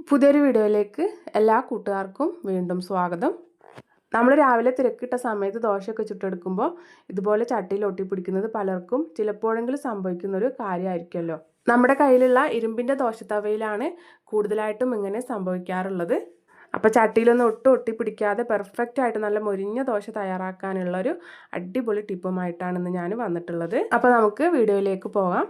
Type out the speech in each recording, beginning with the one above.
പുതിയൊരു വീഡിയോയിലേക്ക് എല്ലാ കൂട്ടുകാർക്കും വീണ്ടും സ്വാഗതം. നമ്മൾ രാവിലെ തിരക്കിട്ട സമയത്ത് ദോശയൊക്കെ ചുട്ടെടുക്കുമ്പോൾ ഇതുപോലെ ചട്ടിയിൽ ഒട്ടിപ്പിടിക്കുന്നത് പലർക്കും ചിലപ്പോഴെങ്കിലും സംഭവിക്കുന്നൊരു കാര്യമായിരിക്കുമല്ലോ. നമ്മുടെ കയ്യിലുള്ള ഇരുമ്പിൻ്റെ ദോശത്തവയിലാണ് കൂടുതലായിട്ടും ഇങ്ങനെ സംഭവിക്കാറുള്ളത്. അപ്പോൾ ചട്ടിയിലൊന്നും ഒട്ടിപ്പിടിക്കാതെ പെർഫെക്റ്റ് ആയിട്ട് നല്ല മൊരിഞ്ഞ ദോശ തയ്യാറാക്കാനുള്ളൊരു അടിപൊളി ടിപ്പുമായിട്ടാണ് ഇന്ന് ഞാൻ വന്നിട്ടുള്ളത്. അപ്പോൾ നമുക്ക് വീഡിയോയിലേക്ക് പോകാം.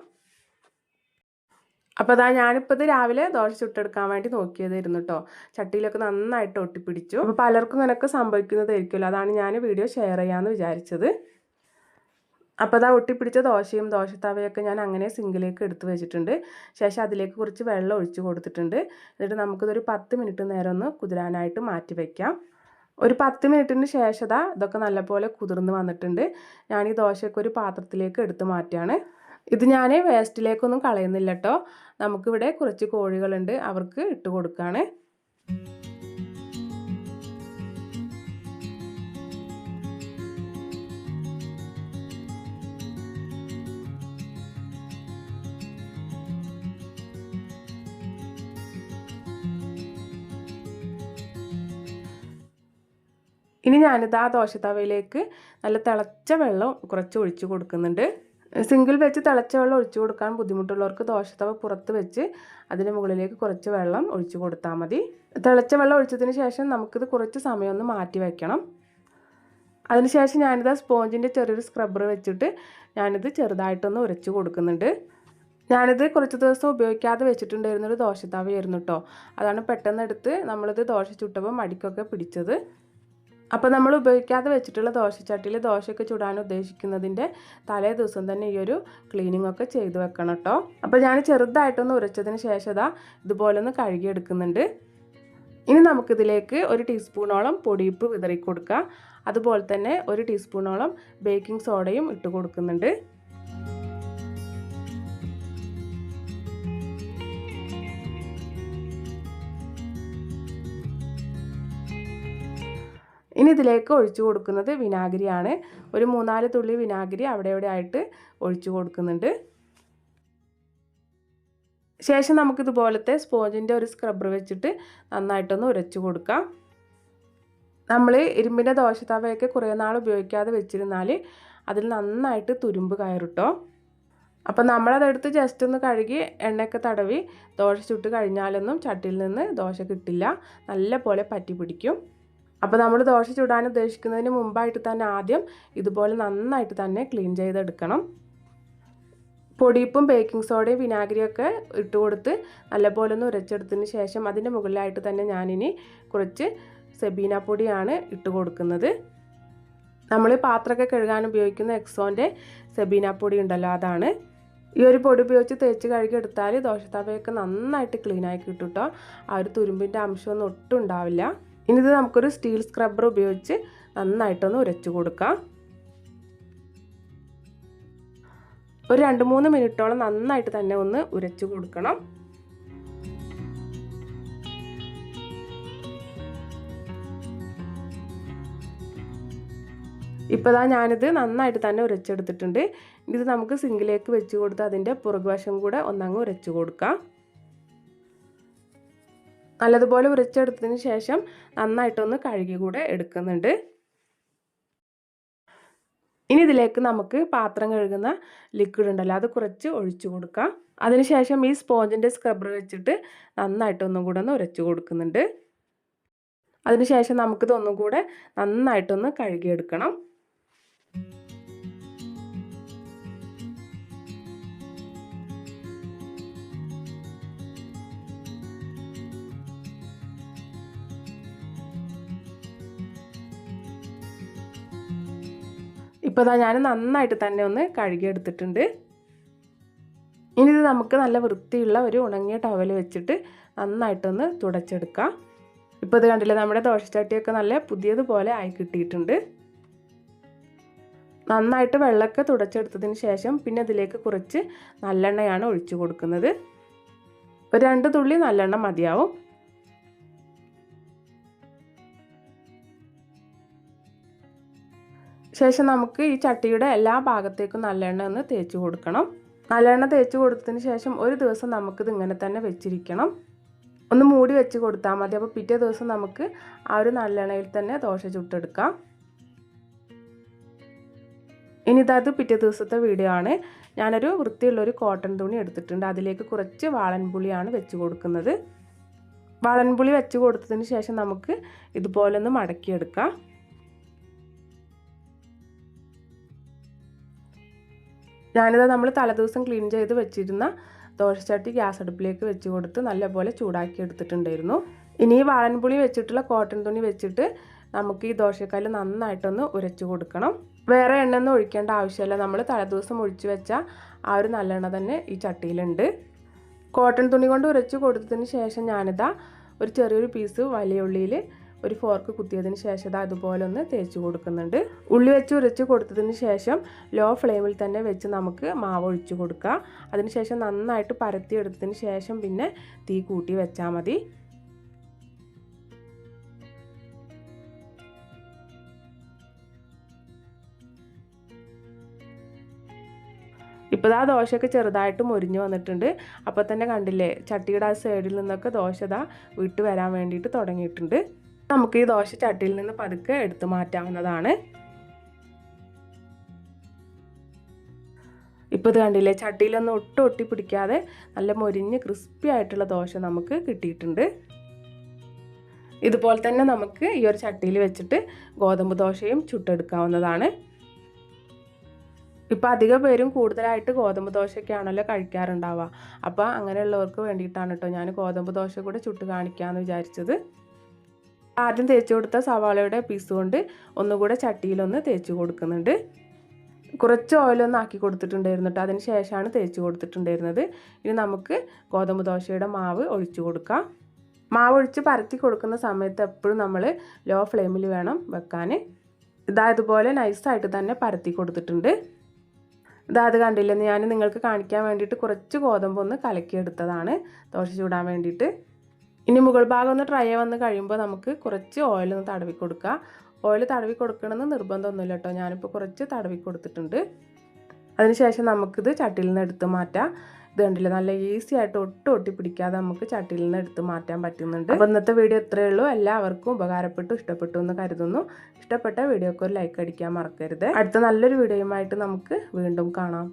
അപ്പോൾ ഞാനിപ്പോൾ ഇത് രാവിലെ ദോശ ചുട്ടെടുക്കാൻ വേണ്ടി നോക്കിയതായിരുന്നു കേട്ടോ. ചട്ടിയിലൊക്കെ നന്നായിട്ട് ഒട്ടിപ്പിടിച്ചു. അപ്പോൾ പലർക്കും ഇങ്ങനെയൊക്കെ സംഭവിക്കുന്നതായിരിക്കുമല്ലോ. അതാണ് ഞാൻ വീഡിയോ ഷെയർ ചെയ്യാമെന്ന് വിചാരിച്ചത്. അപ്പോൾ ഒട്ടിപ്പിടിച്ച ദോശയും ദോശത്തവയൊക്കെ ഞാൻ അങ്ങനെ സിങ്കിലേക്ക് എടുത്ത് വെച്ചിട്ടുണ്ട്. ശേഷം അതിലേക്ക് കുറച്ച് വെള്ളം ഒഴിച്ച് കൊടുത്തിട്ടുണ്ട്. എന്നിട്ട് നമുക്കിതൊരു 10 മിനിറ്റ് നേരം ഒന്ന് കുതിരാനായിട്ട് മാറ്റി വയ്ക്കാം. ഒരു 10 മിനിറ്റിന് ശേഷം ഇതൊക്കെ നല്ലപോലെ കുതിർന്ന് വന്നിട്ടുണ്ട്. ഞാൻ ഈ ദോശയൊക്കെ ഒരു പാത്രത്തിലേക്ക് എടുത്ത് മാറ്റുകയാണ്. ഇത് ഞാൻ വേസ്റ്റിലേക്കൊന്നും കളയുന്നില്ല കേട്ടോ. നമുക്കിവിടെ കുറച്ച് കോഴികളുണ്ട്, അവർക്ക് ഇട്ട് കൊടുക്കുകയാണ്. ഇനി ഞാനിത് ആ ദോശത്തവയിലേക്ക് നല്ല തിളച്ച വെള്ളം കുറച്ച് ഒഴിച്ച് കൊടുക്കുന്നുണ്ട്. സിങ്കിൽ വെച്ച് തിളച്ച വെള്ളം ഒഴിച്ചു കൊടുക്കാൻ ബുദ്ധിമുട്ടുള്ളവർക്ക് ദോശത്തവ പുറത്ത് വെച്ച് അതിന് മുകളിലേക്ക് കുറച്ച് വെള്ളം ഒഴിച്ചു കൊടുത്താൽ മതി. തിളച്ച വെള്ളം ഒഴിച്ചതിന് ശേഷം നമുക്കിത് കുറച്ച് സമയം ഒന്ന് മാറ്റി വയ്ക്കണം. അതിനുശേഷം ഞാനിത് സ്പോഞ്ചിൻ്റെ ചെറിയൊരു സ്ക്രബ്ബർ വെച്ചിട്ട് ഞാനിത് ചെറുതായിട്ടൊന്ന് ഉരച്ച് കൊടുക്കുന്നുണ്ട്. ഞാനിത് കുറച്ച് ദിവസം ഉപയോഗിക്കാതെ വെച്ചിട്ടുണ്ടായിരുന്നൊരു ദോശത്തവയായിരുന്നു കേട്ടോ. അതാണ് പെട്ടെന്ന് എടുത്ത് നമ്മളിത് ദോശ ചുട്ടപ്പോൾ മടിക്കൊക്കെ പിടിച്ചത്. അപ്പോൾ നമ്മൾ ഉപയോഗിക്കാതെ വെച്ചിട്ടുള്ള ദോശച്ചട്ടിയിൽ ദോശയൊക്കെ ചുടാൻ ഉദ്ദേശിക്കുന്നതിൻ്റെ തലേ ദിവസം തന്നെ ഈ ഒരു ക്ലീനിങ് ഒക്കെ ചെയ്ത് വെക്കണം കേട്ടോ. അപ്പോൾ ഞാൻ ചെറുതായിട്ടൊന്ന് ഉരച്ചതിന് ശേഷം ഇതുപോലെ ഒന്ന് കഴുകിയെടുക്കുന്നുണ്ട്. ഇനി നമുക്കിതിലേക്ക് 1 ടീസ്പൂണോളം പൊടിയുപ്പ് വിതറി കൊടുക്കുക. അതുപോലെ തന്നെ 1 ടീസ്പൂണോളം ബേക്കിംഗ് സോഡയും ഇട്ട് കൊടുക്കുന്നുണ്ട്. ഇനി ഇതിലേക്ക് ഒഴിച്ചു കൊടുക്കുന്നത് വിനാഗിരിയാണ്. ഒരു 3-4 തുള്ളി വിനാഗിരി അവിടെ ആയിട്ട് ഒഴിച്ചു കൊടുക്കുന്നുണ്ട്. ശേഷം നമുക്കിതുപോലത്തെ സ്പോഞ്ചിൻ്റെ ഒരു സ്ക്രബ്ബർ വെച്ചിട്ട് നന്നായിട്ടൊന്ന് ഉരച്ചു കൊടുക്കാം. നമ്മൾ ഇരുമ്പിൻ്റെ ദോശത്തവയൊക്കെ കുറേ നാൾ ഉപയോഗിക്കാതെ വെച്ചിരുന്നാൽ അതിൽ നന്നായിട്ട് തുരുമ്പ് കയറുട്ടോ. അപ്പം നമ്മളതെടുത്ത് ജസ്റ്റ് ഒന്ന് കഴുകി എണ്ണയൊക്കെ തടവി ദോശ ചുട്ട് കഴിഞ്ഞാലൊന്നും ചട്ടിയിൽ നിന്ന് ദോശ കിട്ടില്ല, നല്ല പോലെ പറ്റി പിടിക്കും. അപ്പോൾ നമ്മൾ ദോശ ചുടാൻ ഉദ്ദേശിക്കുന്നതിന് മുമ്പായിട്ട് തന്നെ ആദ്യം ഇതുപോലെ നന്നായിട്ട് തന്നെ ക്ലീൻ ചെയ്തെടുക്കണം. പൊടിയുപ്പും ബേക്കിംഗ് സോഡയും വിനാഗിരിയൊക്കെ ഇട്ട് കൊടുത്ത് നല്ലപോലെ ഒന്ന് ഉരച്ചെടുത്തതിന് ശേഷം അതിൻ്റെ മുകളിലായിട്ട് തന്നെ ഞാനിനി കുറച്ച് സെബീന പൊടിയാണ് ഇട്ട് കൊടുക്കുന്നത്. നമ്മൾ പാത്രമൊക്കെ കഴുകാൻ ഉപയോഗിക്കുന്ന എക്സോൻ്റെ സെബീന പൊടി ഉണ്ടല്ലോ, അതാണ്. ഈ ഒരു പൊടി ഉപയോഗിച്ച് തേച്ച് കഴുകിയെടുത്താൽ ദോശത്തവയൊക്കെ നന്നായിട്ട് ക്ലീനായി കിട്ടും കേട്ടോ. ആ ഒരു തുരുമ്പിൻ്റെ അംശമൊന്നും ഒട്ടും ഉണ്ടാവില്ല. ഇനി ഇത് നമുക്കൊരു സ്റ്റീൽ സ്ക്രബ്ബർ ഉപയോഗിച്ച് നന്നായിട്ടൊന്ന് ഉരച്ചു കൊടുക്കാം. ഒരു 2-3 മിനിറ്റോളം നന്നായിട്ട് തന്നെ ഒന്ന് ഉരച്ചു കൊടുക്കണം. ഇപ്പോൾ ഞാനിത് നന്നായിട്ട് തന്നെ ഉരച്ചെടുത്തിട്ടുണ്ട്. ഇത് നമുക്ക് സിങ്കിലേക്ക് വെച്ച് കൊടുത്ത് അതിൻ്റെ പുറകുവശം കൂടെ ഒന്നങ്ങ് ഉരച്ചു കൊടുക്കാം. നല്ലതുപോലെ ഉരച്ചെടുത്തതിന് ശേഷം നന്നായിട്ടൊന്ന് കഴുകി കൂടെ എടുക്കുന്നുണ്ട്. ഇനി ഇതിലേക്ക് നമുക്ക് പാത്രം കഴുകുന്ന ലിക്വിഡ് ഉണ്ടല്ലോ, അത് കുറച്ച് ഒഴിച്ചു കൊടുക്കാം. അതിനുശേഷം ഈ സ്പോഞ്ചിൻ്റെ സ്ക്രബ്ബർ വെച്ചിട്ട് നന്നായിട്ടൊന്നും കൂടെ ഒന്ന് ഉരച്ചു കൊടുക്കുന്നുണ്ട്. അതിനുശേഷം നമുക്കിതൊന്നും കൂടെ നന്നായിട്ടൊന്ന് കഴുകിയെടുക്കണം. ഇപ്പോൾ ഞാൻ നന്നായിട്ട് തന്നെ ഒന്ന് കഴുകിയെടുത്തിട്ടുണ്ട്. ഇനി ഇത് നമുക്ക് നല്ല വൃത്തിയുള്ള ഒരു ഉണങ്ങിയ ടവൽ വെച്ചിട്ട് നന്നായിട്ടൊന്ന് തുടച്ചെടുക്കാം. ഇപ്പോൾ ഇത് കണ്ടില്ലേ, നമ്മുടെ ദോശച്ചട്ടിയൊക്കെ നല്ല പുതിയതുപോലെ ആയി കിട്ടിയിട്ടുണ്ട്. നന്നായിട്ട് വെള്ളമൊക്കെ തുടച്ചെടുത്തതിന് ശേഷം പിന്നെ ഇതിലേക്ക് കുറച്ച് നല്ലെണ്ണയാണ് ഒഴിച്ചു കൊടുക്കുന്നത്. ഒരു 2 തുള്ളി നല്ലെണ്ണ മതിയാവും. ശേഷം നമുക്ക് ഈ ചട്ടിയുടെ എല്ലാ ഭാഗത്തേക്കും നല്ലെണ്ണ ഒന്ന് തേച്ച് കൊടുക്കണം. നല്ലെണ്ണ തേച്ച് കൊടുത്തതിന് ശേഷം ഒരു ദിവസം നമുക്കിത് ഇങ്ങനെ തന്നെ വെച്ചിരിക്കണം. ഒന്ന് മൂടി വെച്ച് കൊടുത്താൽ മതി. അപ്പോൾ പിറ്റേ ദിവസം നമുക്ക് ആ ഒരു നല്ലെണ്ണയിൽ തന്നെ ദോശ ചുട്ടെടുക്കാം. ഇനി ഇതത് പിറ്റേ ദിവസത്തെ വീഡിയോ ആണ്. ഞാനൊരു വൃത്തിയുള്ളൊരു കോട്ടൺ തുണി എടുത്തിട്ടുണ്ട്. അതിലേക്ക് കുറച്ച് വാളൻപുളിയാണ് വെച്ച് കൊടുക്കുന്നത്. വാളൻപുളി വെച്ച് കൊടുത്തതിന് ശേഷം നമുക്ക് ഇതുപോലെ ഒന്ന് മടക്കിയെടുക്കാം. ഞാനിത് നമ്മൾ തലേദിവസം ക്ലീൻ ചെയ്ത് വെച്ചിരുന്ന ദോശച്ചട്ടി ഗ്യാസ് അടുപ്പിലേക്ക് വെച്ച് കൊടുത്ത് നല്ലപോലെ ചൂടാക്കി എടുത്തിട്ടുണ്ടായിരുന്നു. ഇനി ഈ വാളൻപുളി വെച്ചിട്ടുള്ള കോട്ടൺ തുണി വെച്ചിട്ട് നമുക്ക് ഈ ദോശക്കല്ല് നന്നായിട്ടൊന്ന് ഉരച്ച് കൊടുക്കണം. വേറെ എണ്ണയൊന്നും ഒഴിക്കേണ്ട ആവശ്യമില്ല. നമ്മൾ തലേദിവസം ഒഴിച്ച് വെച്ച ആ ഒരു നല്ലെണ്ണ തന്നെ ഈ ചട്ടിയിലുണ്ട്. കോട്ടൺ തുണി കൊണ്ട് ഉരച്ച് കൊടുത്തതിന് ശേഷം ഞാനിതാ ഒരു ചെറിയൊരു പീസ് വലിയ ഉള്ളിയിൽ ഒരു ഫോർക്ക് കുത്തിയതിന് ശേഷം ഇതാ അതുപോലെ ഒന്ന് തേച്ച് കൊടുക്കുന്നുണ്ട്. ഉള്ളി വെച്ച് ഉരച്ച് കൊടുത്തതിന് ശേഷം ലോ ഫ്ലെയിമിൽ തന്നെ വെച്ച് നമുക്ക് മാവ് ഒഴിച്ച് കൊടുക്കുക. അതിനുശേഷം നന്നായിട്ട് പരത്തിയെടുത്തതിന് ശേഷം പിന്നെ തീ കൂട്ടി വെച്ചാൽ മതി. ഇപ്പോൾ ആ ദോശയൊക്കെ ചെറുതായിട്ട് മൊരിഞ്ഞ് വന്നിട്ടുണ്ട്. അപ്പോൾ തന്നെ കണ്ടില്ലേ, ചട്ടിയുടെ ആ സൈഡിൽ നിന്നൊക്കെ ദോശ വിട്ട് വരാൻ വേണ്ടിയിട്ട് തുടങ്ങിയിട്ടുണ്ട്. നമുക്ക് ഈ ദോശ ചട്ടിയിൽ നിന്ന് പതുക്കെ എടുത്തു മാറ്റാവുന്നതാണ്. ഇപ്പോൾ ഇത് കണ്ടില്ലേ, ചട്ടിയിലൊന്നും ഒട്ടും ഒട്ടി പിടിക്കാതെ നല്ല മൊരിഞ്ഞ് ക്രിസ്പി ആയിട്ടുള്ള ദോശ നമുക്ക് കിട്ടിയിട്ടുണ്ട്. ഇതുപോലെ തന്നെ നമുക്ക് ഈ ഒരു ചട്ടിയിൽ വെച്ചിട്ട് ഗോതമ്പ് ദോശയും ചുട്ടെടുക്കാവുന്നതാണ്. ഇപ്പോൾ അധിക പേരും കൂടുതലായിട്ട് ഗോതമ്പ് ദോശയൊക്കെയാണല്ലോ കഴിക്കാറുണ്ടാവുക. അപ്പോൾ അങ്ങനെയുള്ളവർക്ക് വേണ്ടിയിട്ടാണ് കേട്ടോ ഞാൻ ഗോതമ്പ് ദോശ കൂടെ ചുട്ട് കാണിക്കാമെന്ന് വിചാരിച്ചത്. ആദ്യം തേച്ച് കൊടുത്ത സവാളയുടെ പീസ് കൊണ്ട് ഒന്നുകൂടെ ചട്ടിയിലൊന്ന് തേച്ച് കൊടുക്കുന്നുണ്ട്. കുറച്ച് ഓയിലൊന്ന് ആക്കി കൊടുത്തിട്ടുണ്ടായിരുന്നു കേട്ടോ. അതിന് ശേഷമാണ് തേച്ച് കൊടുത്തിട്ടുണ്ടായിരുന്നത്. ഇനി നമുക്ക് ഗോതമ്പ് ദോശയുടെ മാവ് ഒഴിച്ചു കൊടുക്കാം. മാവ് ഒഴിച്ച് പരത്തി കൊടുക്കുന്ന സമയത്ത് എപ്പോഴും നമ്മൾ ലോ ഫ്ലെയിമിൽ വേണം വെക്കാൻ. ഇതുപോലെ നൈസായിട്ട് തന്നെ പരത്തി കൊടുത്തിട്ടുണ്ട്. അത് കണ്ടില്ലെന്ന് ഞാൻ നിങ്ങൾക്ക് കാണിക്കാൻ വേണ്ടിയിട്ട് കുറച്ച് ഗോതമ്പ് ഒന്ന് കലക്കിയെടുത്തതാണ് ദോശ ചൂടാൻ വേണ്ടിയിട്ട്. ഇനി മുകൾ ഭാഗം ഒന്ന് ഡ്രൈ വന്ന് കഴിയുമ്പോൾ നമുക്ക് കുറച്ച് ഓയിലൊന്ന് തടവി കൊടുക്കുക. ഓയിൽ തടവി കൊടുക്കണമെന്ന് നിർബന്ധമൊന്നുമില്ല കേട്ടോ. ഞാനിപ്പോൾ കുറച്ച് തടവി കൊടുത്തിട്ടുണ്ട്. അതിനുശേഷം നമുക്കിത് ചട്ടിയിൽ നിന്ന് എടുത്ത് മാറ്റാം. ഇത് കണ്ടില്ല, നല്ല ഈസി ആയിട്ട് ഒട്ടും ഒട്ടി പിടിക്കാതെ നമുക്ക് ചട്ടിയിൽ നിന്ന് എടുത്ത് മാറ്റാൻ പറ്റുന്നുണ്ട്. അപ്പോൾ ഇന്നത്തെ വീഡിയോ ഇത്രയേ ഉള്ളൂ. എല്ലാവർക്കും ഉപകാരപ്പെട്ടു ഇഷ്ടപ്പെട്ടു എന്ന് കരുതുന്നു. ഇഷ്ടപ്പെട്ട വീഡിയോക്ക് ഒരു ലൈക്ക് അടിക്കാൻ മറക്കരുത്. അടുത്ത നല്ലൊരു വീഡിയോയുമായിട്ട് നമുക്ക് വീണ്ടും കാണാം.